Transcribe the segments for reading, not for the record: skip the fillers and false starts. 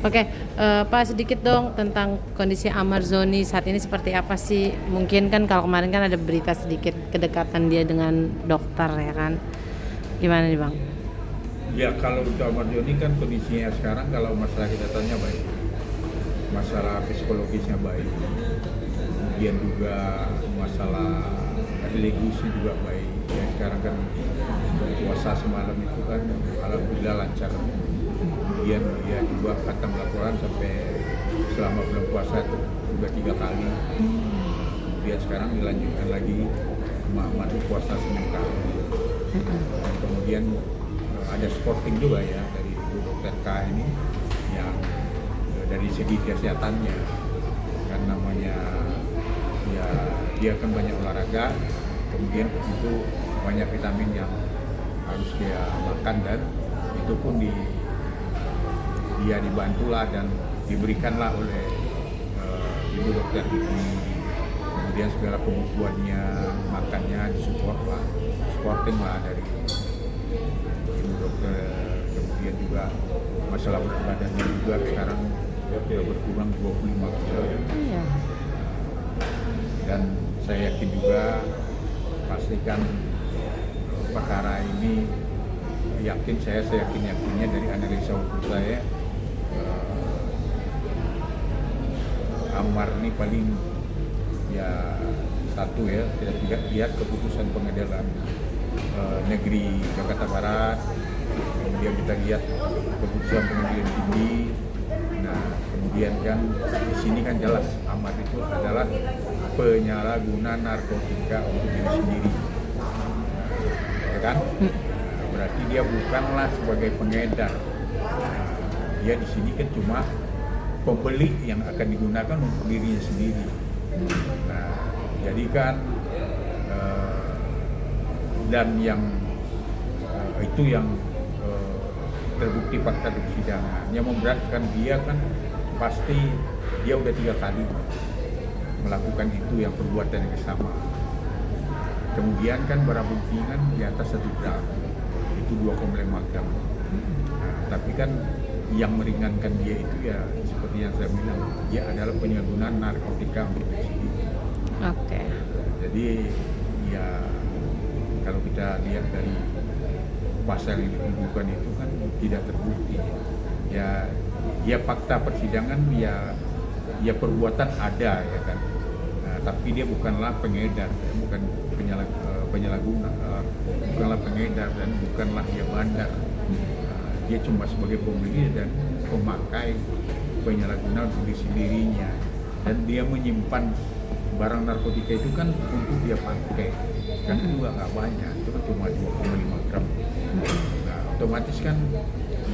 Oke, Pak sedikit dong tentang kondisi Amar Zoni saat ini seperti apa sih? Mungkin kan kalau kemarin kan ada berita sedikit kedekatan dia dengan dokter ya kan? Gimana nih Bang? Ya kalau untuk Ahmad Joni kan kondisinya sekarang kalau masalah kesehatannya baik, masalah psikologisnya baik, kemudian juga masalah religiusnya juga baik. Ya sekarang kan puasa semalam itu kan alhamdulillah lancar. Kemudian dia juga khatam Al-Quran sampai selama bulan puasa itu sudah 3 kali. Kemudian sekarang dilanjutkan lagi Muhammad puasa Senin kali. Dan kemudian ada sporting juga ya dari Ibu Dokter K ini yang dari segi kesehatannya kan namanya ya dia kan banyak olahraga, kemudian itu banyak vitamin yang harus dia makan dan itu pun dia dibantulah dan diberikanlah oleh Ibu Dokter ini, kemudian segala kebutuhannya makannya disupport lah, sporting lah dari Ibu Dokter, kemudian juga masalah berat badannya juga sekarang sudah berkurang 25 kilo ya. Iya. Dan saya yakin juga pastikan perkara ini saya yakinnya dari analisa hukum saya Amar ini paling ya satu ya, saya tidak lihat keputusan pengadilan negeri Jakarta Barat, kemudian kita lihat keputusan pengadilan tinggi. Nah kemudian kan di sini kan jelas Amar itu adalah penyalahguna narkotika untuk diri sendiri, ya kan? Nah, berarti dia bukanlah sebagai pengedar. Dia di sini kan cuma pembeli yang akan digunakan untuk dirinya sendiri. Nah, jadi kan dan yang itu yang terbukti fakta di persidangan. Yang memberatkan dia kan pasti dia udah 3 kali melakukan itu yang perbuatan yang sama. Kemudian kan barang bukti kan di atas 1 gram, itu 2,5 gram. Nah, tapi kan yang meringankan dia itu ya seperti yang saya bilang, dia adalah penyalahgunaan narkotika untuk diri sendiri. Oke. Jadi ya kalau kita lihat dari pasal yang dituduhkan itu kan tidak terbukti. Ya fakta persidangan ya perbuatan ada ya kan. Nah, tapi dia bukanlah pengedar, bukan penyalahguna, bukanlah pengedar dan bukanlah dia bandar. Dia cuma sebagai pembeli dan pemakai penyalahguna untuk diri sendirinya, dan dia menyimpan barang narkotika itu kan untuk dia pakai kan juga nggak banyak, itu kan cuma 2,5 gram. Nah otomatis kan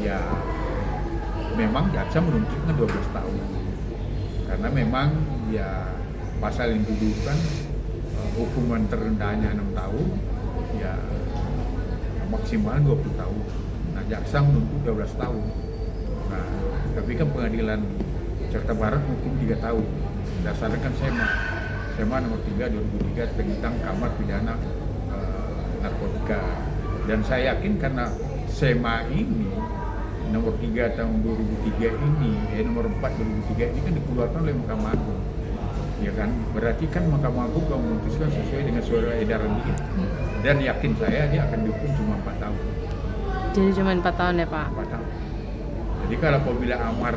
ya memang jaksa menuntutnya 12 tahun karena memang ya pasal yang dituduhkan hukuman terendahnya 6 tahun ya maksimal 20 tahun. Nah jaksa menuntut 12 tahun. Nah tapi kan pengadilan Jakarta Barat hukum 3 tahun berdasarkan SEMA nomor 3 2003 tentang kamar pidana narkotika. Dan saya yakin karena SEMA ini nomor 3 tahun 2003 ini nomor 4 2003 ini kan dikeluarkan oleh Mahkamah Agung, ya kan? Berarti kan Mahkamah Agung kalau memutuskan sesuai dengan surat edaran dia, dan yakin saya dia akan dihukum cuma 4 tahun. Jadi cuma 4 tahun ya Pak? 4 tahun. Jadi kalau apabila Amar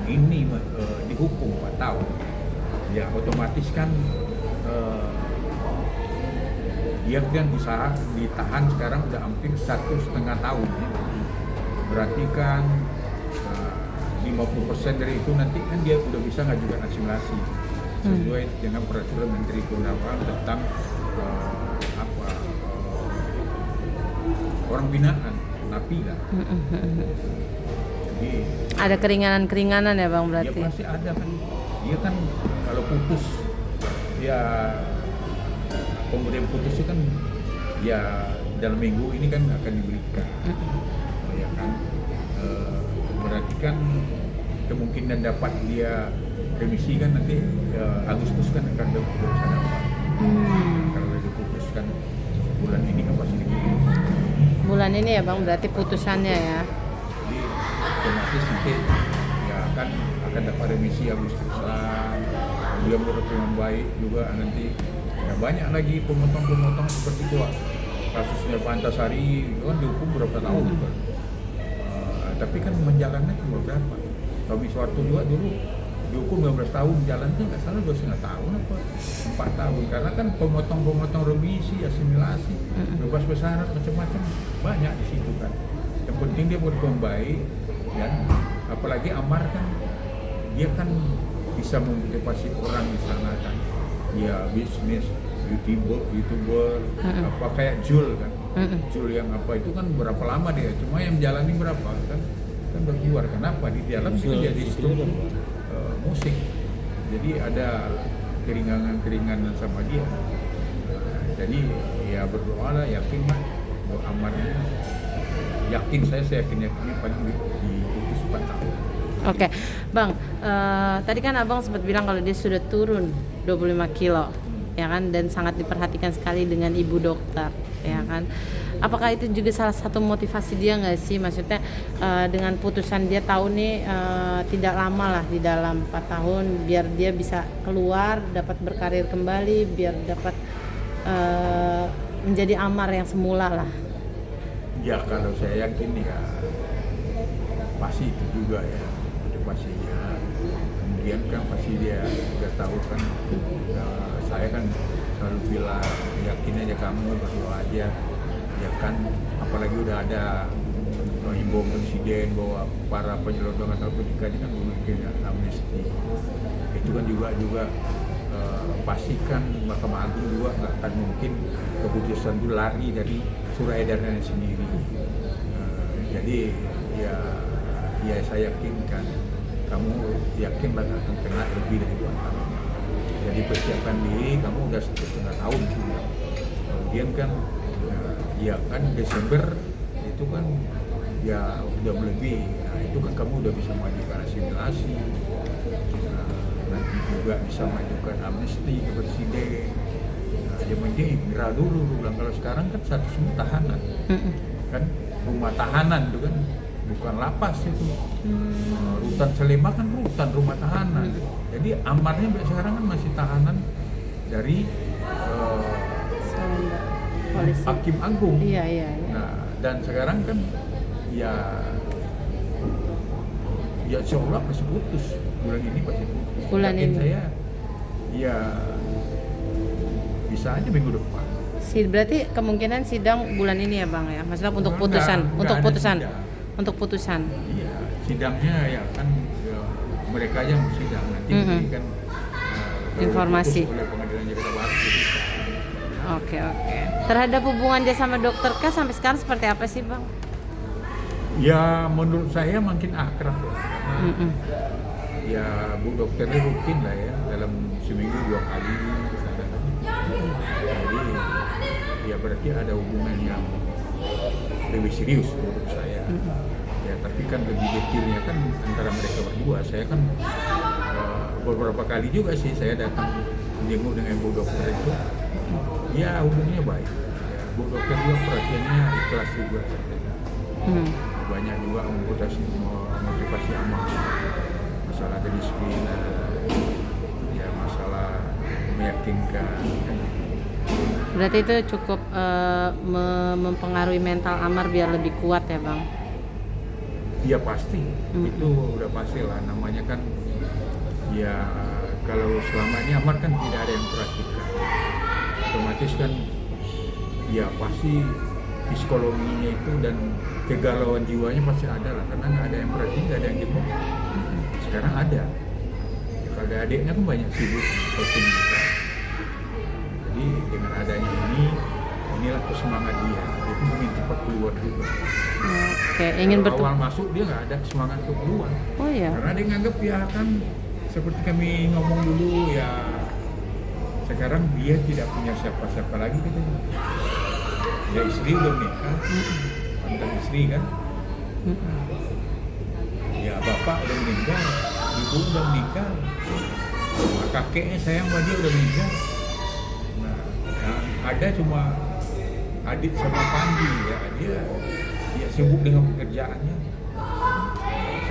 ini dihukum 4 tahun, ya otomatis kan dia kan bisa ditahan sekarang udah hampir 1,5 tahun ya. Berarti kan 50% dari itu nanti kan dia udah bisa ngajukan asimilasi sesuai dengan peraturan Menteri Keuangan tentang orang binaan napi lah. Jadi Ada keringanan-keringanan ya Bang berarti? ya pasti ada kan. Dia kan kalau putus ya kemudian putus itu kan ya dalam minggu ini kan akan diberikan. Ya kan berarti kan kemungkinan dapat dia remisi kan nanti Agustus kan akan bisa dapat. Kalau dia diputuskan bulan ini kan pasti diputus. Bulan ini ya Bang berarti putusannya ya? Jadi otomatis nanti ya akan dapat remisi Agustusan. Dia berhukuman baik juga nanti. Ya, banyak lagi pemotong seperti itu. Kasusnya Pak Antasari itu kan dihukum berapa tahun kan. Tapi kan menjalannya cuma berapa? Tommy Soeharto juga dulu dihukum 12 tahun, jalannya nggak salah 2,5 tahun apa 4 tahun, karena kan pemotong remisi, asimilasi, bebas bersyarat, macam-macam banyak di situ kan. Yang penting dia berhukum baik, dan apalagi Amar kan dia kan bisa memotivasi orang di sana kan, ya bisnis, youtuber, apa kayak Jul kan, Jul yang apa itu kan berapa lama dia, cuma yang jalani berapa kan baru keluar. Kenapa? Di dalam sih kan jadi struktur musik, jadi ada keringanan sama dia. Jadi ya berdoa lah, yakin lah bahwa Amarnya, yakin saya yakin paling diputus 4 tahun. Oke, Bang, tadi kan Abang sempat bilang kalau dia sudah turun 25 kilo, ya kan, dan sangat diperhatikan sekali dengan ibu dokter, ya kan. Apakah itu juga salah satu motivasi dia nggak sih? Maksudnya dengan putusan dia tahu nih tidak lama lah di dalam 4 tahun, biar dia bisa keluar, dapat berkarir kembali, biar dapat menjadi Amar yang semula lah. Ya kalau saya yakin ya pasti itu juga ya, motivasinya. Kemudian kan pasti dia udah tahu kan, saya kan selalu bilang yakin aja, kamu berdoa aja. Ya kan, apalagi udah ada himbauan presiden bahwa para penyelundup narkotika ini kan memiliki amnesti. Itu kan juga pastikan Mahkamah Agung juga nggak akan mungkin keputusan itu lari dari surat edarannya sendiri. Jadi ya saya yakinkan, kamu yakin bakal akan kena lebih dari 2 tahun. Jadi persiapkan diri, kamu udah 1,5 tahun sudah. Kemudian kan ya kan Desember itu kan ya udah melebihi. Nah itu kan kamu udah bisa mengajukan asimilasi, nanti juga bisa mengajukan amnesti ke presiden. Nah, yang penting ingkrah dulu bilang, kalau sekarang kan statusnya tahanan, kan rumah tahanan itu kan bukan lapas itu. Rutan Selema kan rutan rumah tahanan. Jadi Amarnya sekarang kan masih tahanan dari Polisi. Hakim Agung. Iya. Nah, dan sekarang kan ya insya Allah pasti putus, bulan ini pasti putus. Bulan yakin ini. Saya ya bisa aja minggu depan. Berarti kemungkinan sidang bulan ini ya Bang ya, masalah untuk putusan, untuk putusan. Iya, sidangnya ya kan ya, mereka yang sidang nanti kan informasi oleh Pengadilan Jakarta Barat. Oke. Terhadap hubungan dia sama dokter K sampai sekarang seperti apa sih Bang? Ya menurut saya makin akrab lah, karena ya Bu dokternya rutin lah ya, dalam seminggu 2 kali kesana. Jadi ya berarti ada hubungan yang lebih serius menurut saya. Ya tapi kan lebih detailnya kan antara mereka berdua. Saya kan beberapa kali juga sih saya datang menjenguk dengan Bu dokter itu. Ya hubungannya baik. Ya, Bu dokter juga perhatiannya ikhlas juga. Banyak juga motivasi Amar, masalah kedisiplinan, ya masalah meyakinkan. Berarti itu cukup mempengaruhi mental Amar biar lebih kuat ya Bang? Iya pasti, itu udah pasti lah. Namanya kan ya kalau selama ini Amar kan tidak ada yang perhatikan, otomatis kan ya pasti psikologinya itu dan kegalauan jiwanya pasti ada lah, karena nggak ada yang perhatian, nggak ada yang jemput. Sekarang ada ya, kalau ada adiknya kan banyak sibuk shooting juga. Jadi dengan adanya inilah semangat dia ingin cepat keluar juga. Oke, ingin awal masuk dia nggak ada semangat untuk keluar. Oh ya. Karena dia nganggap ya kan seperti kami ngomong dulu ya, sekarang dia tidak punya siapa-siapa lagi katanya. Ya istri udah menikah, mantan istri kan. Ya bapak udah meninggal, ibu udah meninggal, kakeknya sayang sama dia udah meninggal. Nah, ada cuma adik sama Pandi ya, dia sibuk dengan pekerjaannya.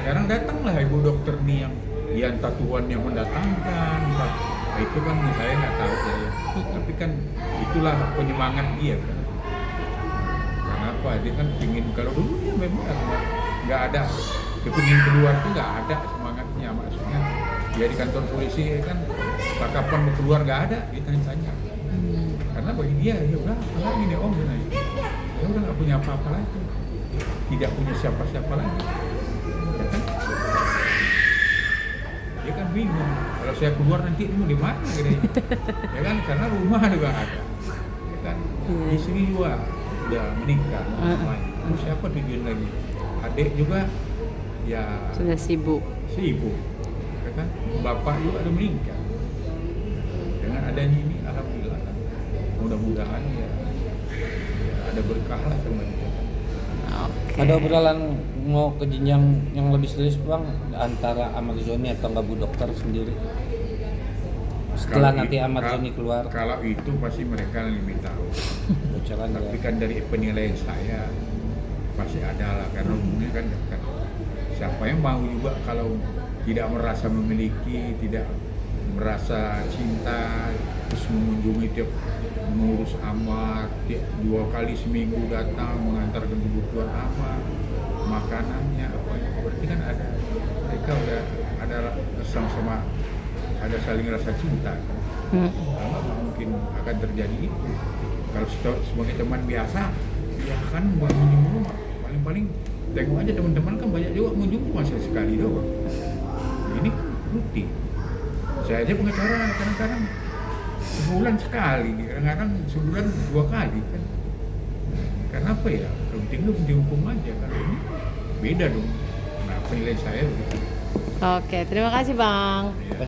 sekarang datanglah ibu dokter nih yang entah Tuhan yang mendatangkan, entah, nah, itu kan saya nggak tahu ya. Tapi kan itulah penyemangat dia kan. Karena apa? Dia kan pingin, kalau dulu dia memang nggak ada kepingin keluar tuh, nggak ada semangatnya, maksudnya dia di kantor polisi kan kapan mau keluar nggak ada, ditanya-tanya. Karena bagi dia ya udah apa lagi nih om, ya udah nggak punya apa-apa lagi, tidak punya siapa-siapa lagi, ya kan? Dia kan bingung, kalau saya keluar nanti mau di mana gitu ya kan, karena rumah juga ada, ya kan, istri juga udah menikah, terus siapa tujuan lagi, adik juga ya Sudah sibuk. ya kan, bapak juga udah meninggal. Dengan adanya ini alhamdulillah kan, mudah-mudahan ya ada berkah lah sama dia. Oke. Ada obrolan mau ke jenjang yang lebih serius bang antara Ahmad Zoni atau nggak Bu Dokter sendiri setelah Kalau nanti i- Ahmad kal- Zoni keluar Kalau itu pasti mereka lebih tahu. bocoran ya. Tapi kan dari penilaian saya pasti ada lah, karena umumnya kan dekat. Siapa yang mau juga kalau tidak merasa memiliki, tidak merasa cinta, terus mengunjungi tiap mengurus Ahmad, 2 kali seminggu datang mengantarkan kebutuhan Ahmad, makanannya apa, berarti kan ada, mereka udah ada sama-sama ada saling rasa cinta. Kalau nggak mungkin akan terjadi itu. Kalau sebagai teman biasa, ya kan mengunjungi rumah, paling-paling tengok aja teman-teman kan banyak juga mengunjungi cuma sekali doang. Ini kan rutin. Saya aja pengacara kadang-kadang sebulan sekali, kadang-kadang sebulan 2 kali kan. Karena apa ya? Penting hukum aja, kalau ini beda dong. Nah, penilaian saya begitu. Oke, terima kasih Bang. Ya.